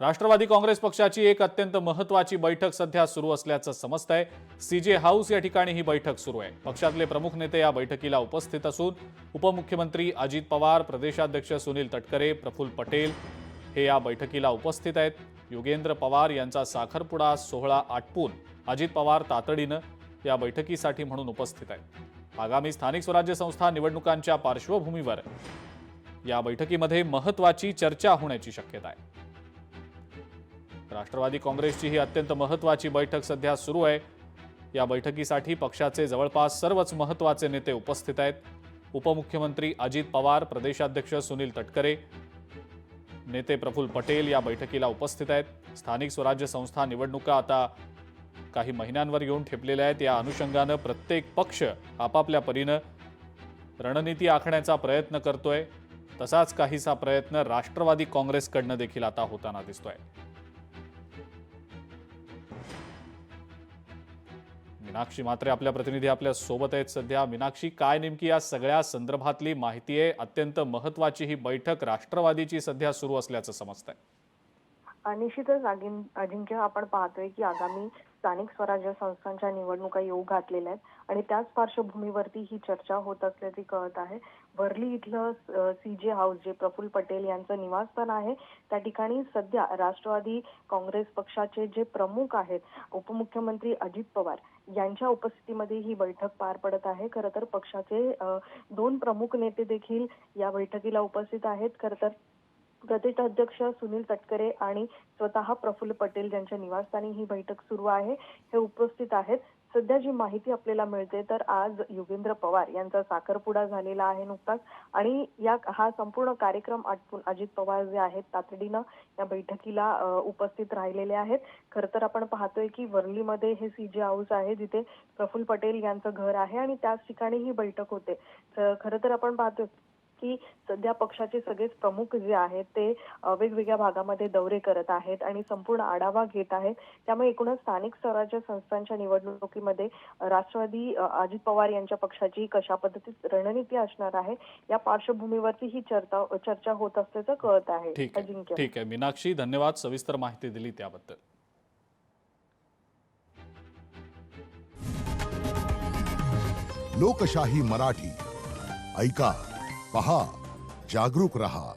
राष्ट्रवादी काँग्रेस पक्षाची एक अत्यंत महत्त्वाची बैठक सध्या सुरू असल्याचं समजतंय। सीजे हाऊस या ठिकाणी ही बैठक सुरू आहे। पक्षातले प्रमुख नेते या बैठकीला उपस्थित असून उपमुख्यमंत्री अजित पवार, प्रदेशाध्यक्ष सुनील तटकरे, प्रफुल्ल पटेल हे या बैठकीला उपस्थित आहेत। योगेंद्र पवार यांचा साखरपुडा सोहळा आटपून अजित पवार तातडीनं या बैठकीसाठी म्हणून उपस्थित आहेत। आगामी स्थानिक स्वराज्य संस्था निवडणुकांच्या पार्श्वभूमीवर या बैठकीमध्ये महत्त्वाची चर्चा होण्याची शक्यता आहे। राष्ट्रवादी काँग्रेसची ही अत्यंत महत्त्वाची बैठक सध्या सुरू आहे। या बैठकीसाठी पक्षाचे जवळपास सर्वच महत्त्वाचे नेते उपस्थित आहेत। उपमुख्यमंत्री अजित पवार, प्रदेशाध्यक्ष सुनील तटकरे, नेते प्रफुल्ल पटेल या बैठकीला उपस्थित आहेत। स्थानिक स्वराज्य संस्था निवडणुका आता काही महिन्यांवर येऊन ठेपलेल्या आहेत। या अनुषंगानं प्रत्येक पक्ष आपापल्या परीनं रणनीती आखण्याचा प्रयत्न करतोय। तसाच काहीसा प्रयत्न राष्ट्रवादी काँग्रेसकडनं देखील आता होताना दिसतोय। मीनाक्षी मात्रे आपल्या प्रतिनिधी आपल्या सोबत आहेत सध्या। मीनाक्षी, काय नेमकी या सगळ्या संदर्भातली माहिती आहे? अत्यंत महत्त्वाची ही बैठक राष्ट्रवादीची सध्या सुरू असल्याचं समजतंय। निश्चितच अजिंक्य, आपण पाहतोय की आगामी स्थानिक स्वराज्य संस्थांच्या निवडणुका येऊ घातलेल्या आहेत आणि त्याच पार्श्वभूमीवरती ही चर्चा होत असल्याचे कळत आहे। वर्ली इथलं सीजे हाऊस जे प्रफुल्ल पटेल यांचं निवासस्थान आहे, त्या ठिकाणी सध्या राष्ट्रवादी काँग्रेस पक्षाचे जे प्रमुख आहेत, उपमुख्यमंत्री अजित पवार यांच्या उपस्थितीमध्ये ही बैठक पार पडत आहे। खरं तर पक्षाचे दोन प्रमुख नेते देखील या बैठकीला उपस्थित आहेत। खरं तर प्रदेशाध्यक्ष सुनील तटकरे आणि स्वतः प्रफुल्ल पटेल यांच्या निवासस्थानी ही बैठक सुरू आहे, हे उपस्थित आहेत। सध्या जी माहिती आपल्याला मिळते तर आज योगेंद्र पवार यांचा साखरपुडा झालेला आहे नुकताच आणि हा संपूर्ण कार्यक्रम आटपून अजित पवार जे आहेत तातडीनं या बैठकीला उपस्थित राहिलेले आहेत। खरं तर आपण पाहतोय की वर्लीमध्ये हे सीजे हाऊस आहे, जिथे प्रफुल्ल पटेल यांचं घर आहे आणि त्याच ठिकाणी ही बैठक होते। खरं तर आपण पाहतोय की सध्या पक्षाचे सगळेच प्रमुख जे आहेत ते वेगवेगळ्या भागामध्ये दौरे करत आहेत आणि संपूर्ण आढावा घेत आहेत। त्यामुळे एकूणच स्थानिक स्वराज्य संस्थांच्या निवडणुकीमध्ये राष्ट्रवादी अजित पवार यांच्या पक्षाची कशा पद्धतीत रणनीती असणार आहे या पार्श्वभूमीवरती ही चर्चा होत असल्याचं कळत आहे। अजिंक्य, ठीक आहे मीनाक्षी, धन्यवाद सविस्तर माहिती दिली त्याबद्दल। लोकशाही मराठी ऐका, पहा, जागरूक रहा।